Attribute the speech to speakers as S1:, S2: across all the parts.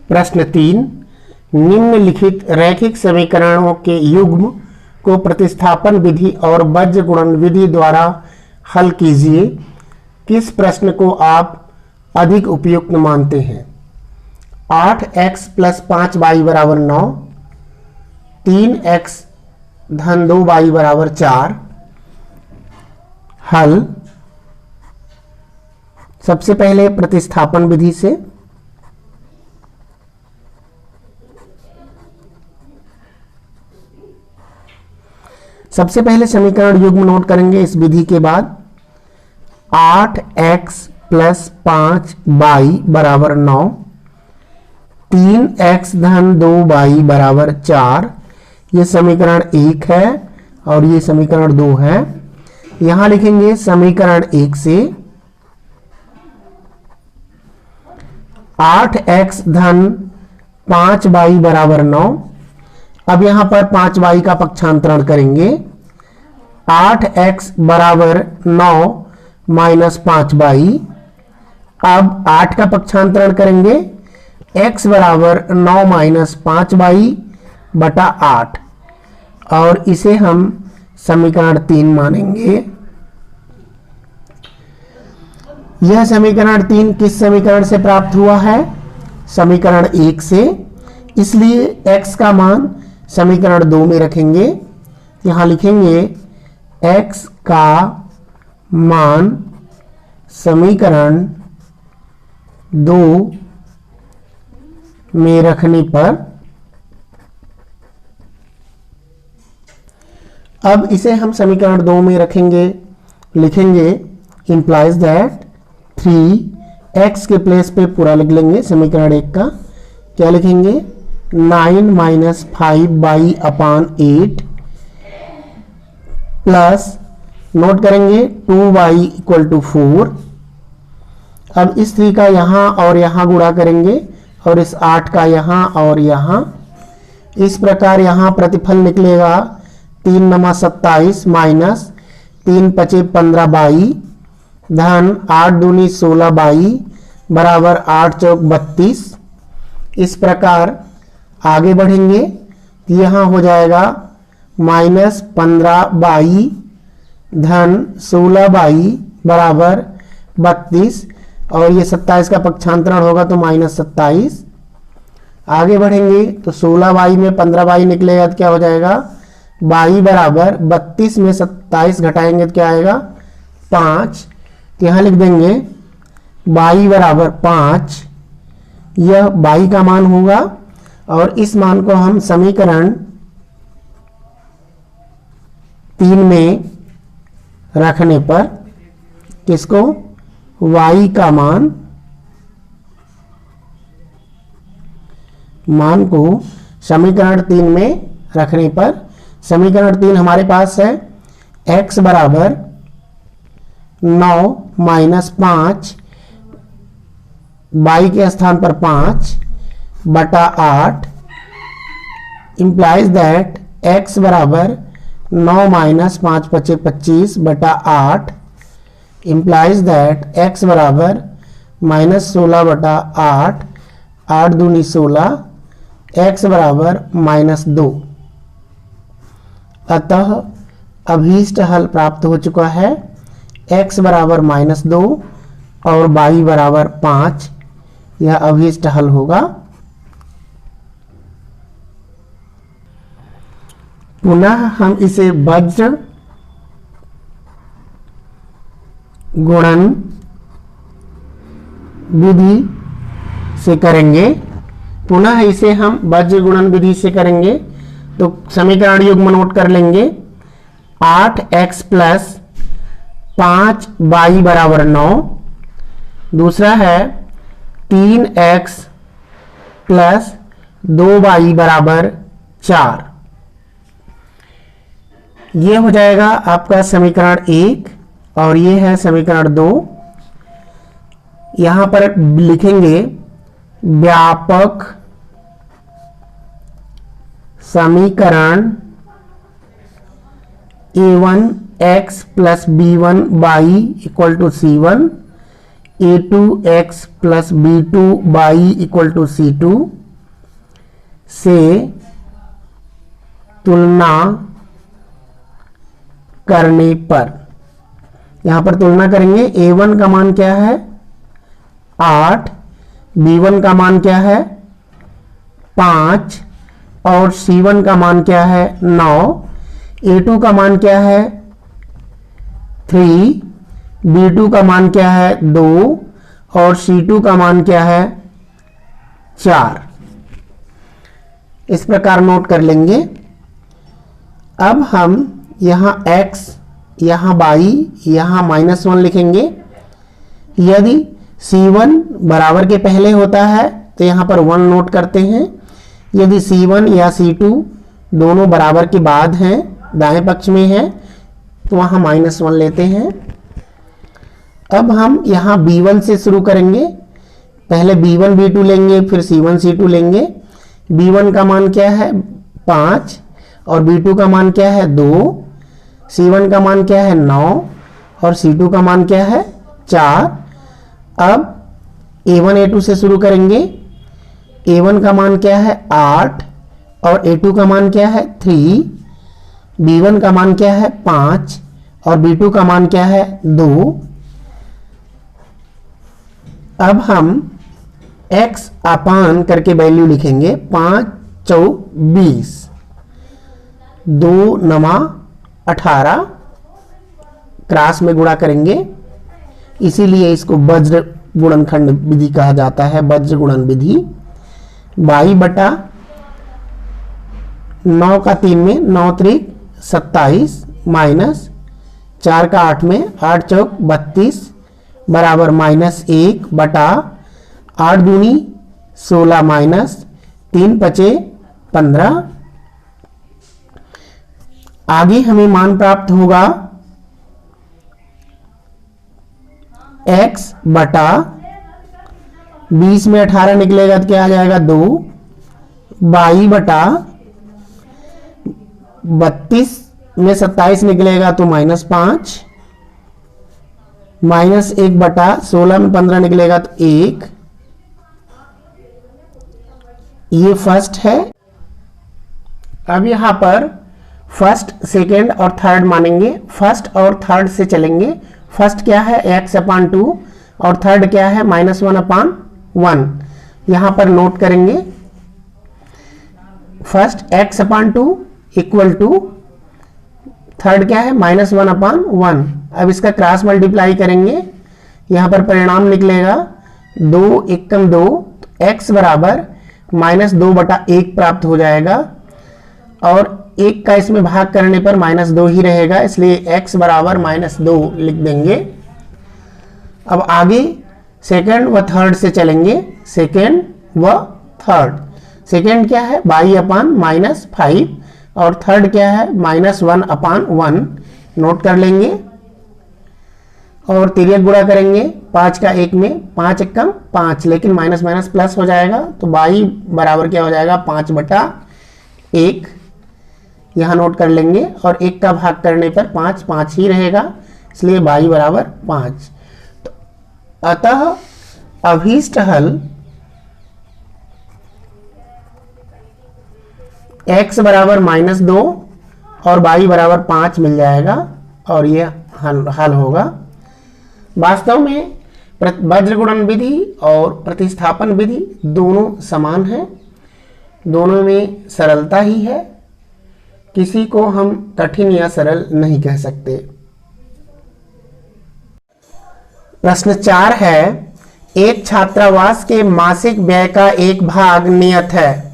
S1: प्रश्न 3, निम्नलिखित रैखिक समीकरणों के युग्म को प्रतिस्थापन विधि और बीजगुणन विधि द्वारा हल कीजिए। किस प्रश्न को आप अधिक उपयुक्त मानते हैं? 8x + 5y = 9, 3x - 2y = 4। हल। सबसे पहले प्रतिस्थापन विधि से सबसे पहले समीकरण युग्म नोट करेंगे। इस विधि के बाद 8x + 5y = 9, 3x - 2y = 4। ये समीकरण 1 है और ये समीकरण 2 है। यहां लिखेंगे समीकरण 1 से 8x - 5y = 9। अब यहां पर 5y का पक्षांतरण करेंगे। 8x = 9 - 5y। अब 8 का पक्षांतरण करेंगे। x = 9 - 5y / 8 और इसे हम समीकरण 3 मानेंगे। यह समीकरण 3 किस समीकरण से प्राप्त हुआ है? समीकरण 1 से। इसलिए x का मान समीकरण 2 में रखेंगे। यहां लिखेंगे x का मान समीकरण 2 में रखने पर, अब इसे हम समीकरण 2 में रखेंगे। लिखेंगे इंप्लाइज दैट 3x के प्लेस पे पूरा लिख लेंगे समीकरण 1 का। क्या लिखेंगे? 9 - 5y/8 प्लस नोट करेंगे 2y = 4। अब इस 3 का यहां और यहां गुणा करेंगे और इस 8 का यहां और यहां। इस प्रकार यहां प्रतिफल निकलेगा 3 - 27 - 3 × 5 = 15y धन 8 दूनी 16y = 8 × 4 = 32। इस प्रकार आगे बढ़ेंगे तो यहाँ हो जाएगा -15y धन 16y = 32 और ये 27 का पक्षांतरण होगा तो -27। आगे बढ़ेंगे तो 16y में 15y निकलेगा तो क्या हो जाएगा? y = 32 में 27 घटाएंगे तो क्या आएगा? 5। तो यहाँ लिख देंगे y = 5। यह y का मान होगा और इस मान को हम समीकरण 3 में रखने पर किसको? y का मान को समीकरण 3 में रखने पर, समीकरण 3 हमारे पास है x = 9 - 5 y के स्थान पर 5 / 8 implies that x = 9 - 5 × 5 = 25 / 8 implies that x = -16 / 8, 8 दूनी 16, x = -2। अतः अभीष्ट हल प्राप्त हो चुका है। x = -2 और y = 5। यह अभीष्ट हल होगा। पुनः हम इसे वज्र गुणन विधि से करेंगे। पुनः इसे हम वज्र गुणन विधि से करेंगे तो समीकरण युग्म नोट कर लेंगे। 8x + 5y = 9। दूसरा है 3x + 2y = 4। ये हो जाएगा आपका समीकरण 1 और ये है समीकरण 2। यहां पर लिखेंगे व्यापक समीकरण a1x + b1y = c1 A2x plus B2y equal to C2 से तुलना करने पर, यहां पर तुलना करेंगे। A1 का मान क्या है 8, B1 का मान क्या है 5 और C1 का मान क्या है 9, A2 का मान क्या है 3, B2 का मान क्या है 2 और C2 का मान क्या है 4। इस प्रकार नोट कर लेंगे। अब हम यहां x, यहां y, यहां -1 लिखेंगे। यदि C1 बराबर के पहले होता है तो यहां पर 1 नोट करते हैं। यदि C1 या C2 दोनों बराबर के बाद हैं, दाएं पक्ष में है, तो वहां -1 लेते हैं। अब हम यहां B1 से शुरू करेंगे। पहले B1 B2 लेंगे, फिर C1 C2 लेंगे। B1 का मान क्या है 5 और B2 का मान क्या है 2, C1 का मान क्या है 9 और C2 का मान क्या है 4। अब A1 A2 से शुरू करेंगे। A1 का मान क्या है 8 और A2 का मान क्या है 3, B1 का मान क्या है 5 और B2 का मान क्या है 2। अब हम x अपान करके वैल्यू लिखेंगे। 5 चौक 20, 2 नमा 18, क्रॉस में गुणा करेंगे, इसीलिए इसको वज्र गुणनखंड विधि कहा जाता है, वज्र गुणन विधि। 22 बटा 9 का 3 में 9 त्रिक 27 माइनस 4 का 8 में 8 चौक 32 बराबर -1 बटा 8 दूनी 16 माइनस 3 पचे 15। आगे हमें मान प्राप्त होगा x बटा 20 में 18 निकलेगा तो क्या आ जाएगा 2, 22 बटा 32 में 27 निकलेगा तो -5, -1 बटा 16 में 15 निकलेगा तो 1। ये फर्स्ट है। अब यहां पर फर्स्ट, सेकेंड और थर्ड मानेंगे। फर्स्ट और थर्ड से चलेंगे। फर्स्ट क्या है x/2 और थर्ड क्या है -1/1। यहां पर नोट करेंगे। First x/2 equal to third क्या है -1/1। अब इसका क्रॉस मल्टीप्लाई करेंगे, यहां पर परिणाम निकलेगा 2 एकम 2, x बराबर -2/1 प्राप्त हो जाएगा और 1 का इसमें भाग करने पर -2 ही रहेगा, इसलिए x बराबर -2 लिख देंगे। अब आगे सेकेंड व थर्ड से चलेंगे। सेकेंड व थर्ड। सेकेंड क्या है y/-5 और थर्ड क्या है -1/1। नोट कर लेंगे और तिर्यक गुणा करेंगे। 5 का 1 में 5 एकम 5, लेकिन माइनस माइनस प्लस हो जाएगा तो y बराबर क्या हो जाएगा 5/1। यहाँ नोट कर लेंगे और 1 का भाग करने पर 5 5 ही रहेगा, इसलिए y बराबर 5। तो अतः अभीष्ट हल x बराबर -2 और y बराबर 5 मिल जाएगा और यह हल होगा। वास्तव में वज्र गुणन विधि और प्रतिस्थापन विधि दोनों समान है, दोनों में सरलता ही है, किसी को हम कठिन या सरल नहीं कह सकते। प्रश्न 4 है, एक छात्रावास के मासिक व्यय का एक भाग नियत है।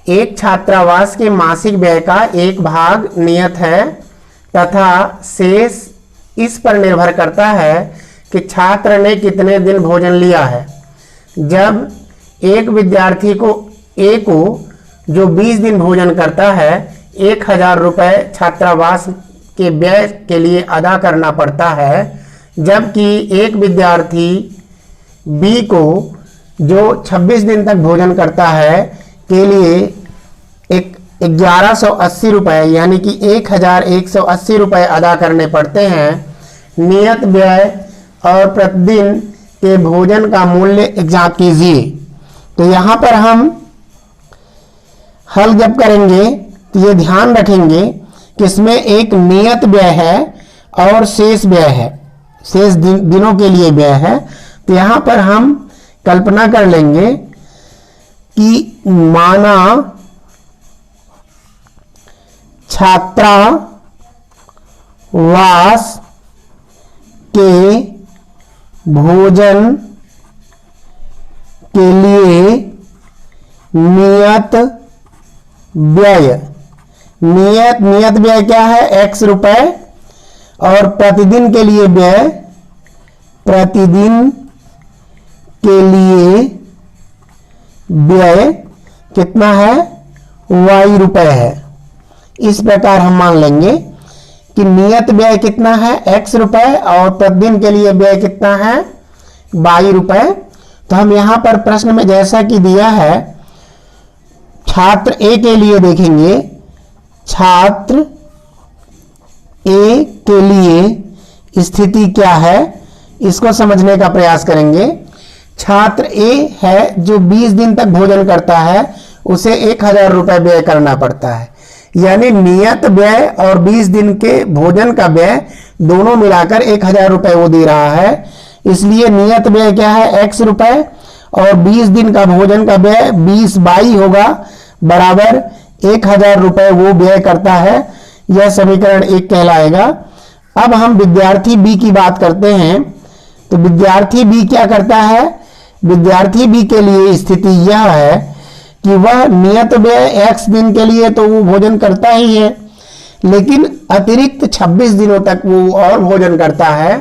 S1: एक छात्रावास के मासिक व्यय का एक भाग नियत है तथा शेष इस पर निर्भर करता है कि छात्र ने कितने दिन भोजन लिया है। जब एक विद्यार्थी को ए को जो 20 दिन भोजन करता है 1000 रुपये छात्रावास के व्यय के लिए अदा करना पड़ता है, जबकि एक विद्यार्थी बी को जो 26 दिन तक भोजन करता है के लिए 1180 रुपये यानी कि 1180 रुपये अदा करने पड़ते हैं। नियत व्यय और प्रतिदिन के भोजन का मूल्य ज्ञात कीजिए। तो यहाँ पर हम हल जब करेंगे तो ये ध्यान रखेंगे कि इसमें एक नियत व्यय है और शेष व्यय है, शेष दिनों के लिए व्यय है। तो यहाँ पर हम कल्पना कर लेंगे कि माना छात्रावास के भोजन के लिए नियत व्यय क्या है? x रुपए। और प्रतिदिन के लिए व्यय, प्रतिदिन के लिए व्यय कितना है? y रुपए है। इस प्रकार हम मान लेंगे कि नियत व्यय कितना है? x रुपए और प्रतिदिन के लिए व्यय कितना है? y रुपए। तो हम यहां पर प्रश्न में जैसा कि दिया है, छात्र ए के लिए देखेंगे, छात्र ए के लिए स्थिति क्या है इसको समझने का प्रयास करेंगे। छात्र ए है जो 20 दिन तक भोजन करता है, उसे 1000 रुपए व्यय करना पड़ता है। यानी नियत व्यय और 20 दिन के भोजन का व्यय दोनों मिलाकर 1000 रुपए वो दे रहा है। इसलिए नियत व्यय क्या है? x रुपए और 20 दिन का भोजन का व्यय 20 बाई होगा, बराबर 1000 रुपए वो व्यय करता है। यह समीकरण 1 कहलाएगा। अब हम विद्यार्थी बी की बात करते हैं। तो विद्यार्थी बी क्या करता है? विद्यार्थी बी के लिए स्थिति यह है कि वह नियत व्यय x दिन के लिए तो वो भोजन करता ही है, लेकिन अतिरिक्त 26 दिनों तक वो और भोजन करता है।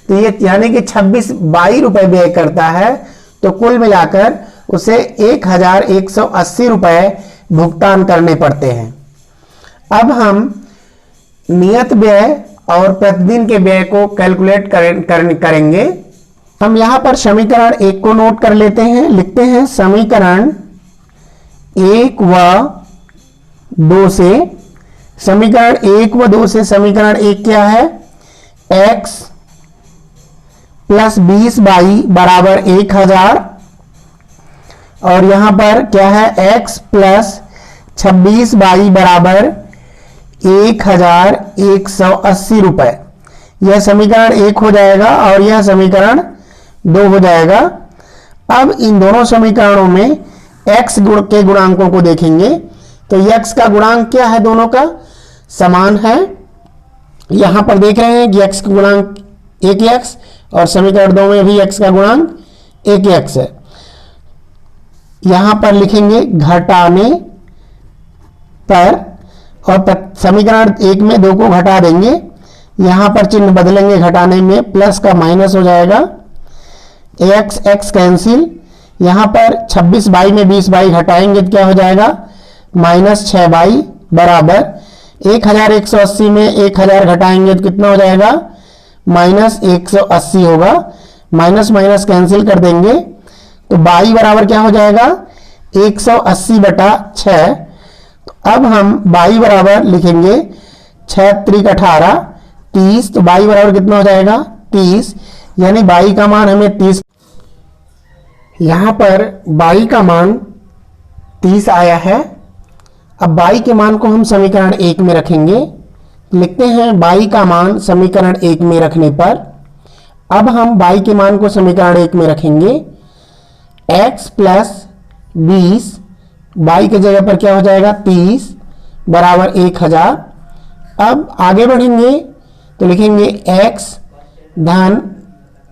S1: तो ये यानी कि 26 22 रुपए व्यय करता है। तो कुल मिलाकर उसे 1180 रुपए भुगतान करने पड़ते हैं। अब हम नियत व्यय और प्रतिदिन के व्यय को कैलकुलेट करेंगे। हम यहां पर समीकरण 1 को नोट कर लेते हैं। लिखते हैं समीकरण 1 व 2 से, समीकरण 1 व 2 से समीकरण 1 क्या है? x प्लस 20 बाई बराबर 1000, और यहां पर क्या है? x प्लस 26 बाई बराबर 1180 रुपए। यह समीकरण 1 हो जाएगा और यह समीकरण 2 हो जाएगा। अब इन दोनों समीकरणों में x के गुणांकों को देखेंगे। तो x का गुणांक क्या है? दोनों का समान है। यहां पर देख रहे हैं कि x का गुणांक 1x और समीकरण 2 में भी x का गुणांक 1x है। यहां पर लिखेंगे घटाने पर, और समीकरण 1 में 2 को घटा देंगे। यहां पर चिन्ह बदलेंगे, घटाने में प्लस का माइनस हो जाएगा, x कैंसिल। यहां पर 26 बाई में 20 बाई घटाएंगे तो क्या हो जाएगा? माइनस 6 बाई बराबर 1180 में 1000 घटाएंगे तो कितना हो जाएगा? माइनस 180 होगा। माइनस माइनस कैंसिल कर देंगे तो बाई बराबर क्या हो जाएगा? 180 बटा 6। तो अब हम बाई बराबर लिखेंगे 6 त्रिक 18 30। तो बाई बराबर कितना हो जाएगा? 30। यानी बाई का मान हमें 30, यहां पर बाई का मान 30 आया है। अब बाई के मान को हम समीकरण 1 में रखेंगे। लिखते हैं बाई का मान समीकरण 1 में रखने पर, अब हम बाई के मान को समीकरण 1 में रखेंगे। x प्लस 20 बाई के जगह पर क्या हो जाएगा? 30 बराबर 1000। अब आगे बढ़ेंगे तो लिखेंगे x धन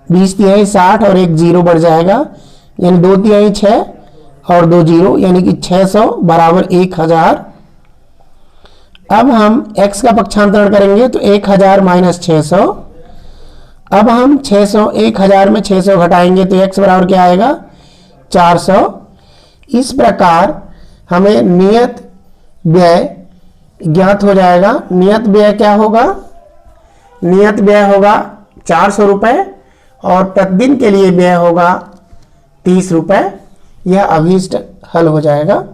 S1: 20 तिहाई 60 और 1 0 बढ़ जाएगा, यानी 2 तिहाई 6 और 2 0, यानी कि 600 बराबर 1000। अब हम x का पक्षांतरण करेंगे तो 1000 माइनस 600। अब हम 600 1000 में 600 घटाएंगे तो x बराबर क्या आएगा? 400। इस प्रकार हमें नियत व्यय ज्ञात हो जाएगा। नियत व्यय क्या होगा? नियत व्यय होगा 400 रुपए और प्रतिदिन के लिए व्यय होगा 30 रुपए। यह अभीष्ट हल हो जाएगा।